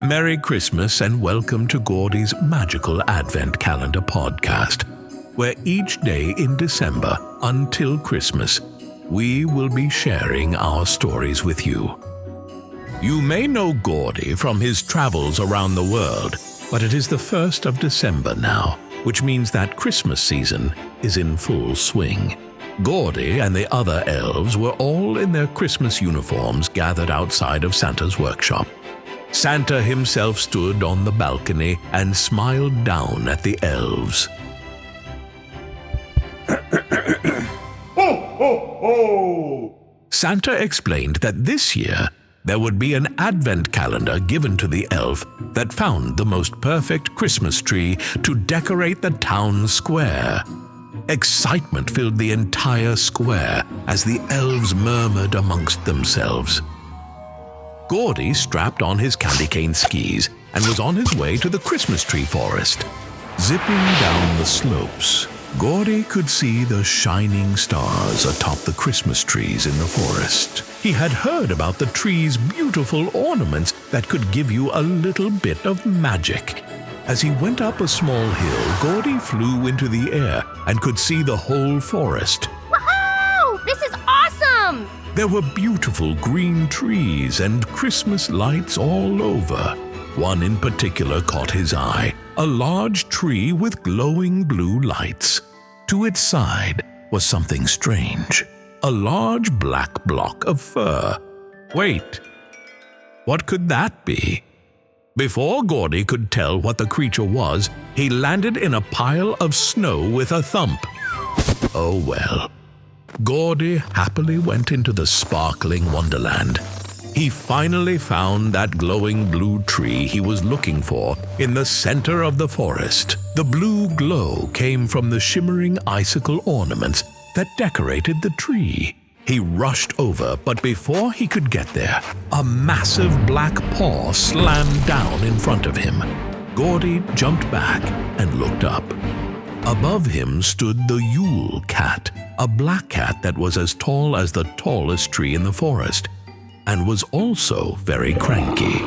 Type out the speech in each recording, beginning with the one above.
Merry Christmas and welcome to Gordy's Magical Advent Calendar podcast, where each day in December until Christmas, we will be sharing our stories with you. You may know Gordy from his travels around the world, but it is the 1st of December now, which means that Christmas season is in full swing. Gordy and the other elves were all in their Christmas uniforms gathered outside of Santa's workshop. Santa himself stood on the balcony and smiled down at the elves. Ho, ho, ho! Santa explained that this year there would be an advent calendar given to the elf that found the most perfect Christmas tree to decorate the town square. Excitement filled the entire square as the elves murmured amongst themselves. Gordy strapped on his candy cane skis and was on his way to the Christmas tree forest. Zipping down the slopes, Gordy could see the shining stars atop the Christmas trees in the forest. He had heard about the trees' beautiful ornaments that could give you a little bit of magic. As he went up a small hill, Gordy flew into the air and could see the whole forest. Woohoo! This is awesome! There were beautiful green trees and Christmas lights all over. One in particular caught his eye, a large tree with glowing blue lights. To its side was something strange, a large black block of fur. Wait, what could that be? Before Gordy could tell what the creature was, he landed in a pile of snow with a thump. Oh well. Gordy happily went into the sparkling wonderland. He finally found that glowing blue tree he was looking for in the center of the forest. The blue glow came from the shimmering icicle ornaments that decorated the tree. He rushed over, but before he could get there, a massive black paw slammed down in front of him. Gordy jumped back and looked up. Above him stood the Yule cat, a black cat that was as tall as the tallest tree in the forest, and was also very cranky.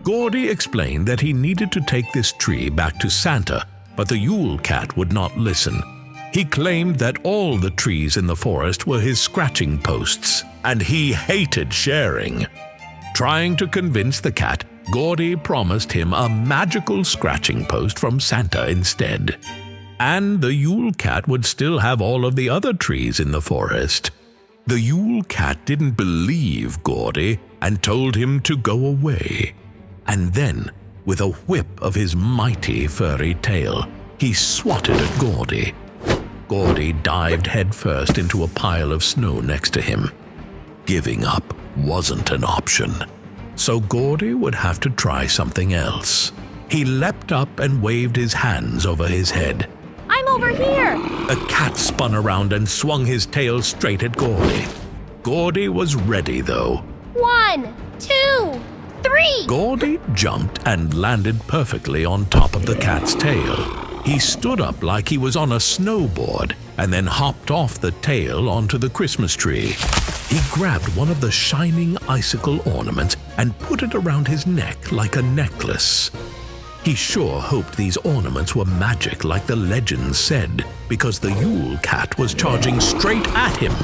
Gordy explained that he needed to take this tree back to Santa, but the Yule cat would not listen. He claimed that all the trees in the forest were his scratching posts, and he hated sharing. Trying to convince the cat, Gordy promised him a magical scratching post from Santa instead. And the Yule cat would still have all of the other trees in the forest. The Yule cat didn't believe Gordy and told him to go away. And then, with a whip of his mighty furry tail, he swatted at Gordy. Gordy dived headfirst into a pile of snow next to him. Giving up wasn't an option, so Gordy would have to try something else. He leapt up and waved his hands over his head. I'm over here! The cat spun around and swung his tail straight at Gordy. Gordy was ready, though. 1, 2, 3! Gordy jumped and landed perfectly on top of the cat's tail. He stood up like he was on a snowboard and then hopped off the tail onto the Christmas tree. He grabbed one of the shining icicle ornaments and put it around his neck like a necklace. He sure hoped these ornaments were magic like the legend said, because the Yule cat was charging straight at him.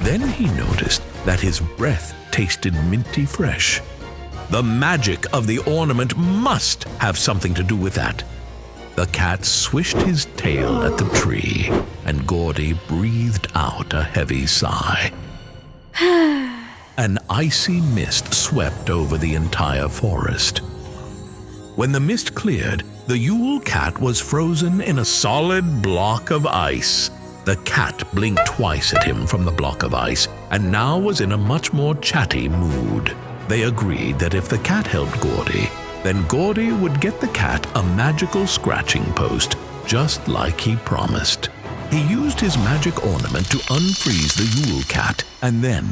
Then he noticed that his breath tasted minty fresh. The magic of the ornament must have something to do with that. The cat swished his tail at the tree, and Gordy breathed out a heavy sigh. An icy mist swept over the entire forest. When the mist cleared, the Yule cat was frozen in a solid block of ice. The cat blinked twice at him from the block of ice, and now was in a much more chatty mood. They agreed that if the cat helped Gordy, then Gordy would get the cat a magical scratching post, just like he promised. He used his magic ornament to unfreeze the Yule cat, and then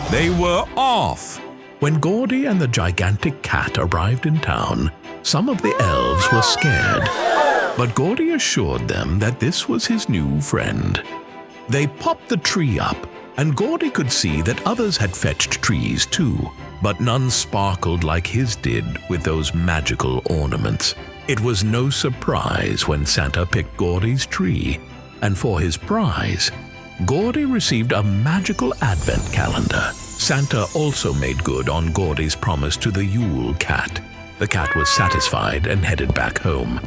they were off. When Gordy and the gigantic cat arrived in town, some of the elves were scared, but Gordy assured them that this was his new friend. They popped the tree up, and Gordy could see that others had fetched trees too, but none sparkled like his did with those magical ornaments. It was no surprise when Santa picked Gordy's tree, and for his prize, Gordy received a magical advent calendar. Santa also made good on Gordy's promise to the Yule cat. The cat was satisfied and headed back home.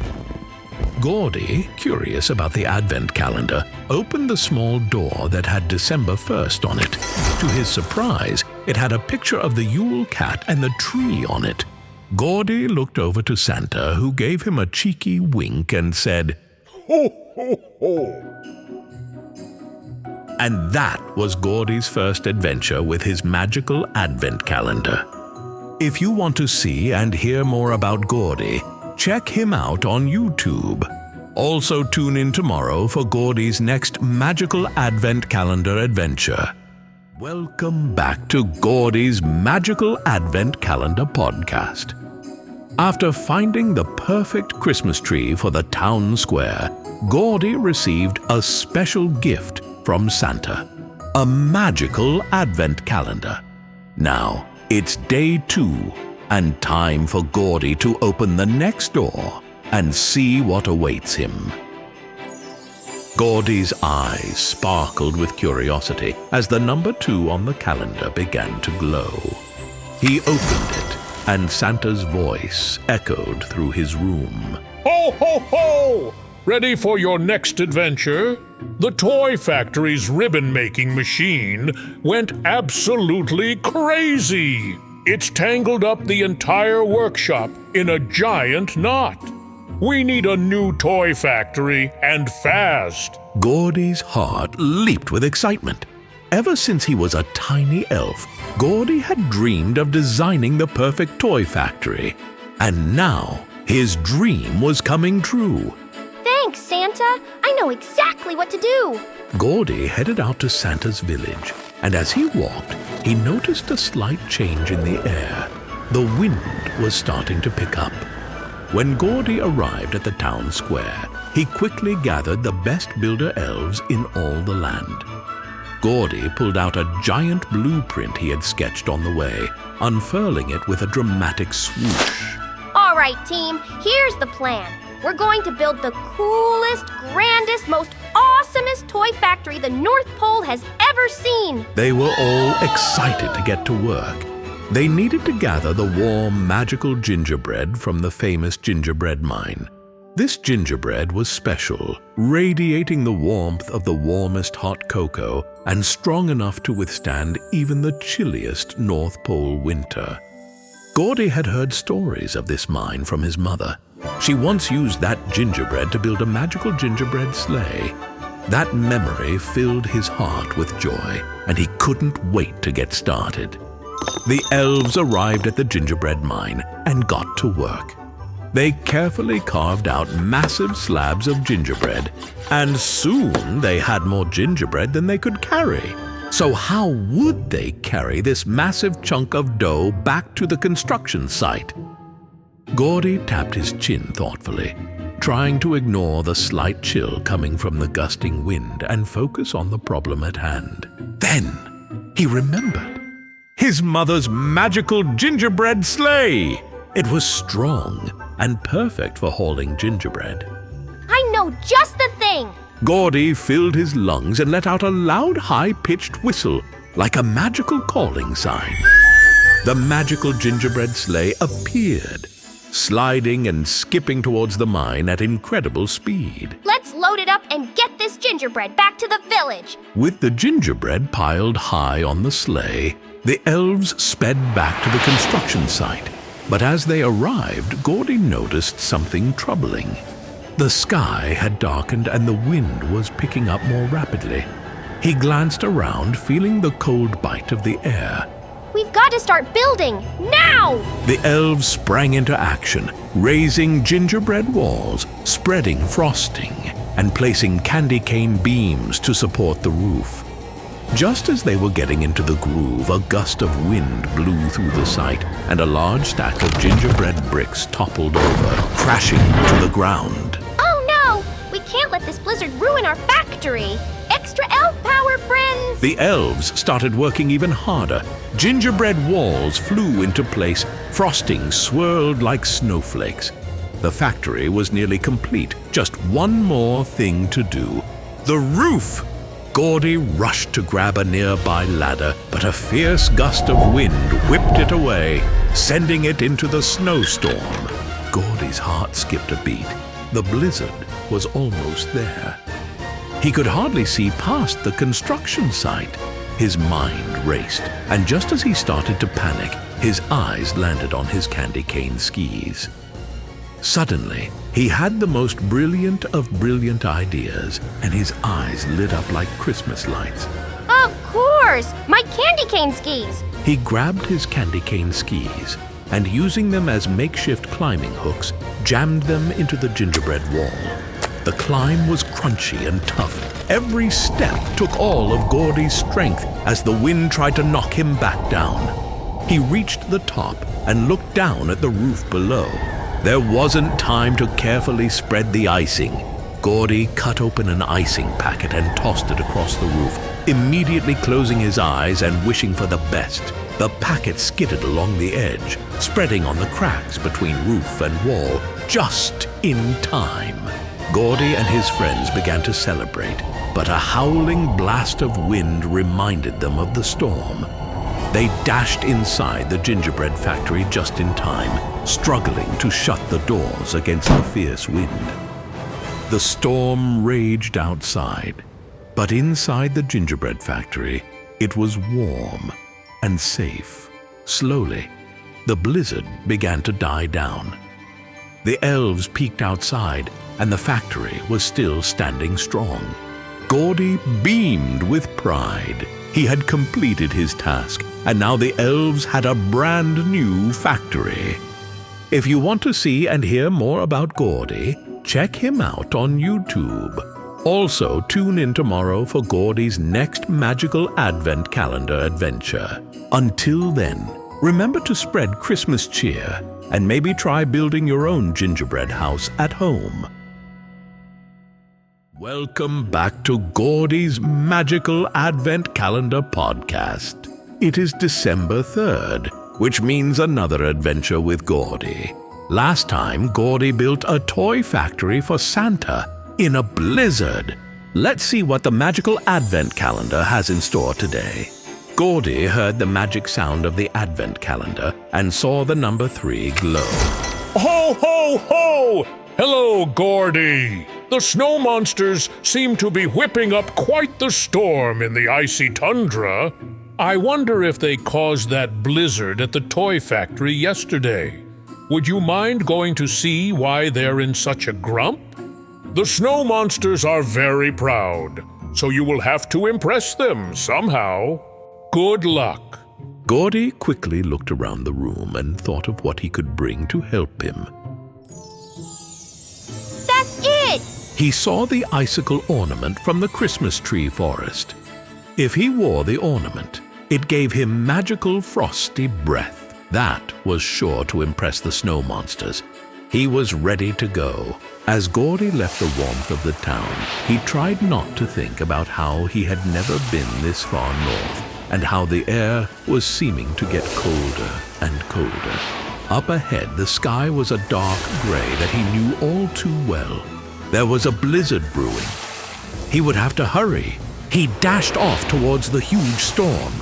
Gordy, curious about the advent calendar, opened the small door that had December 1st on it. To his surprise, it had a picture of the Yule cat and the tree on it. Gordy looked over to Santa, who gave him a cheeky wink and said, Ho, ho, ho! And that was Gordy's first adventure with his magical advent calendar. If you want to see and hear more about Gordy, check him out on YouTube. Also tune in tomorrow for Gordy's next magical advent calendar adventure. Welcome back to Gordy's Magical Advent Calendar podcast. After finding the perfect Christmas tree for the town square, Gordy received a special gift from Santa, a magical advent calendar. Now, it's day 2 and time for Gordy to open the next door and see what awaits him. Gordy's eyes sparkled with curiosity as the number 2 on the calendar began to glow. He opened it, and Santa's voice echoed through his room. Ho, ho, ho! Ready for your next adventure? The toy factory's ribbon-making machine went absolutely crazy. It's tangled up the entire workshop in a giant knot. We need a new toy factory, and fast. Gordy's heart leaped with excitement. Ever since he was a tiny elf, Gordy had dreamed of designing the perfect toy factory. And now, his dream was coming true. Thanks, Santa. I know exactly what to do. Gordy headed out to Santa's village, and as he walked, he noticed a slight change in the air. The wind was starting to pick up. When Gordy arrived at the town square, he quickly gathered the best builder elves in all the land. Gordy pulled out a giant blueprint he had sketched on the way, unfurling it with a dramatic swoosh. All right, team, here's the plan. We're going to build the coolest, grandest, most awesomest toy factory the North Pole has ever seen. They were all excited to get to work. They needed to gather the warm, magical gingerbread from the famous gingerbread mine. This gingerbread was special, radiating the warmth of the warmest hot cocoa and strong enough to withstand even the chilliest North Pole winter. Gordy had heard stories of this mine from his mother. She once used that gingerbread to build a magical gingerbread sleigh. That memory filled his heart with joy, and he couldn't wait to get started. The elves arrived at the gingerbread mine and got to work. They carefully carved out massive slabs of gingerbread, and soon they had more gingerbread than they could carry. So how would they carry this massive chunk of dough back to the construction site? Gordy tapped his chin thoughtfully, trying to ignore the slight chill coming from the gusting wind and focus on the problem at hand. Then he remembered. His mother's magical gingerbread sleigh! It was strong and perfect for hauling gingerbread. I know just the thing. Gordy filled his lungs and let out a loud, high-pitched whistle, like a magical calling sign. The magical gingerbread sleigh appeared, sliding and skipping towards the mine at incredible speed. Let's load it up and get this gingerbread back to the village. With the gingerbread piled high on the sleigh, the elves sped back to the construction site. But as they arrived, Gordy noticed something troubling. The sky had darkened and the wind was picking up more rapidly. He glanced around, feeling the cold bite of the air. We've got to start building, now! The elves sprang into action, raising gingerbread walls, spreading frosting, and placing candy cane beams to support the roof. Just as they were getting into the groove, a gust of wind blew through the site, and a large stack of gingerbread bricks toppled over, crashing to the ground. Oh no! We can't let this blizzard ruin our factory. Extra elf power! power, friends! The elves started working even harder. Gingerbread walls flew into place, frosting swirled like snowflakes. The factory was nearly complete, just one more thing to do. The roof! Gordy rushed to grab a nearby ladder, but a fierce gust of wind whipped it away, sending it into the snowstorm. Gordy's heart skipped a beat. The blizzard was almost there. He could hardly see past the construction site. His mind raced, and just as he started to panic, his eyes landed on his candy cane skis. Suddenly, he had the most brilliant of brilliant ideas, and his eyes lit up like Christmas lights. Of course! My candy cane skis! He grabbed his candy cane skis and, using them as makeshift climbing hooks, jammed them into the gingerbread wall. The climb was crunchy and tough. Every step took all of Gordy's strength as the wind tried to knock him back down. He reached the top and looked down at the roof below. There wasn't time to carefully spread the icing. Gordy cut open an icing packet and tossed it across the roof, immediately closing his eyes and wishing for the best. The packet skidded along the edge, spreading on the cracks between roof and wall, just in time. Gordy and his friends began to celebrate, but a howling blast of wind reminded them of the storm. They dashed inside the gingerbread factory just in time, struggling to shut the doors against the fierce wind. The storm raged outside, but inside the gingerbread factory, it was warm and safe. Slowly, the blizzard began to die down. The elves peeked outside, and the factory was still standing strong. Gordy beamed with pride. He had completed his task, and now the elves had a brand new factory. If you want to see and hear more about Gordy, check him out on YouTube. Also, tune in tomorrow for Gordy's next magical advent calendar adventure. Until then, remember to spread Christmas cheer and maybe try building your own gingerbread house at home. Welcome back to Gordy's Magical Advent Calendar podcast. It is December 3rd, which means another adventure with Gordy. Last time, Gordy built a toy factory for Santa in a blizzard. Let's see what the Magical Advent Calendar has in store today. Gordy heard the magic sound of the Advent Calendar and saw the number 3 glow. Ho, ho, ho! Hello, Gordy! The snow monsters seem to be whipping up quite the storm in the icy tundra. I wonder if they caused that blizzard at the toy factory yesterday. Would you mind going to see why they're in such a grump? The snow monsters are very proud, so you will have to impress them somehow. Good luck. Gordy quickly looked around the room and thought of what he could bring to help him. That's it! He saw the icicle ornament from the Christmas tree forest. If he wore the ornament, it gave him magical frosty breath. That was sure to impress the snow monsters. He was ready to go. As Gordy left the warmth of the town, he tried not to think about how he had never been this far north and how the air was seeming to get colder and colder. Up ahead, the sky was a dark gray that he knew all too well. There was a blizzard brewing. He would have to hurry. He dashed off towards the huge storm.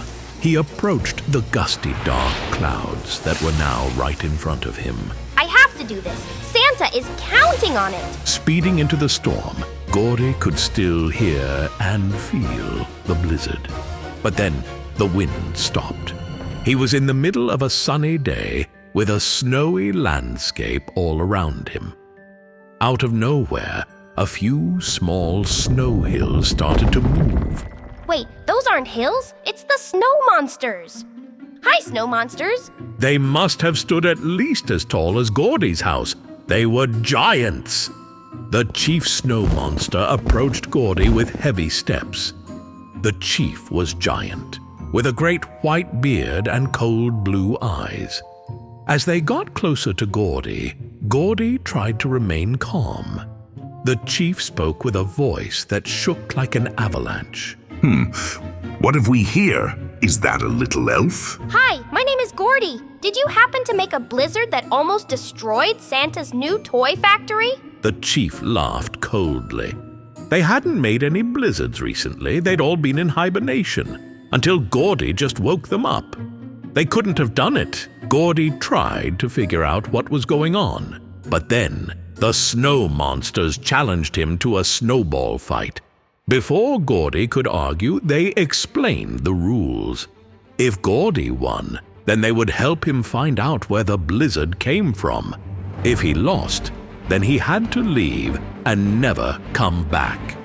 He approached the gusty, dark clouds that were now right in front of him. I have to do this. Santa is counting on it. Speeding into the storm, Gordy could still hear and feel the blizzard. But then the wind stopped. He was in the middle of a sunny day with a snowy landscape all around him. Out of nowhere, a few small snow hills started to move. Wait, those aren't hills. It's the snow monsters. Hi, snow monsters. They must have stood at least as tall as Gordy's house. They were giants. The chief snow monster approached Gordy with heavy steps. The chief was giant, with a great white beard and cold blue eyes. As they got closer to Gordy, Gordy tried to remain calm. The chief spoke with a voice that shook like an avalanche. What have we here? Is that a little elf? Hi, my name is Gordy. Did you happen to make a blizzard that almost destroyed Santa's new toy factory? The chief laughed coldly. They hadn't made any blizzards recently. They'd all been in hibernation, until Gordy just woke them up. They couldn't have done it. Gordy tried to figure out what was going on. But then, the snow monsters challenged him to a snowball fight. Before Gordy could argue, they explained the rules. If Gordy won, then they would help him find out where the blizzard came from. If he lost, then he had to leave and never come back.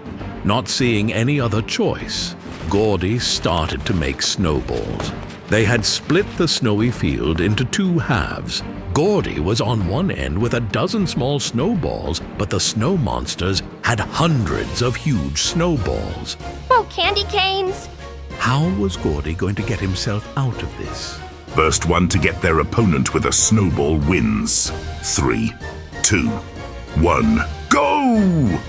Not seeing any other choice, Gordy started to make snowballs. They had split the snowy field into two halves. Gordy was on one end with a dozen small snowballs, but the snow monsters had hundreds of huge snowballs. Oh, candy canes! How was Gordy going to get himself out of this? First one to get their opponent with a snowball wins. 3, 2, 1, go!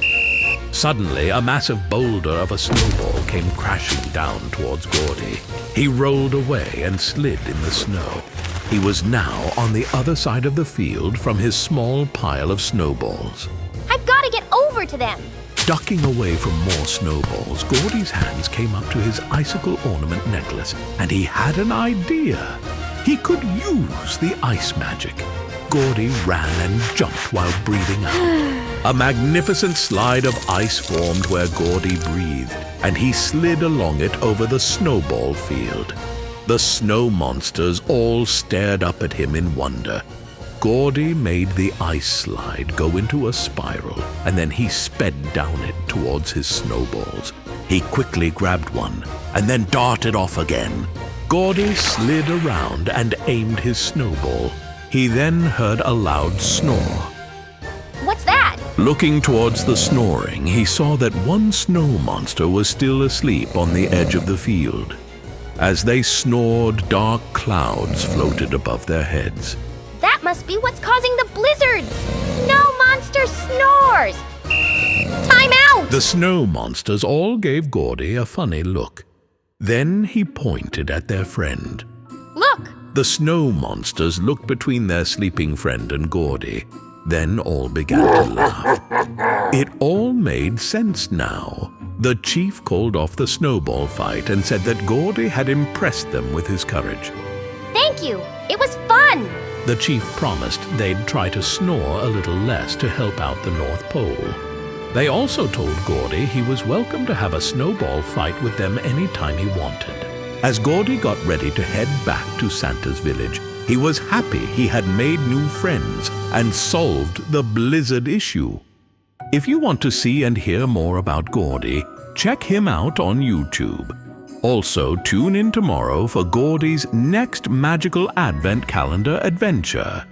Suddenly, a massive boulder of a snowball came crashing down towards Gordy. He rolled away and slid in the snow. He was now on the other side of the field from his small pile of snowballs. I've got to get over to them! Ducking away from more snowballs, Gordy's hands came up to his icicle ornament necklace, and he had an idea. He could use the ice magic. Gordy ran and jumped while breathing out. A magnificent slide of ice formed where Gordy breathed, and he slid along it over the snowball field. The snow monsters all stared up at him in wonder. Gordy made the ice slide go into a spiral, and then he sped down it towards his snowballs. He quickly grabbed one, and then darted off again. Gordy slid around and aimed his snowball. He then heard a loud snore. What's that? Looking towards the snoring, he saw that one snow monster was still asleep on the edge of the field. As they snored, dark clouds floated above their heads. That must be what's causing the blizzards! Snow monster snores! Time out! The snow monsters all gave Gordy a funny look. Then he pointed at their friend. Look! The snow monsters looked between their sleeping friend and Gordy. Then all began to laugh. It all made sense now. The chief called off the snowball fight and said that Gordy had impressed them with his courage. Thank you! It was fun! The chief promised they'd try to snore a little less to help out the North Pole. They also told Gordy he was welcome to have a snowball fight with them anytime he wanted. As Gordy got ready to head back to Santa's village, he was happy he had made new friends and solved the blizzard issue. If you want to see and hear more about Gordy, check him out on YouTube. Also, tune in tomorrow for Gordy's next magical advent calendar adventure.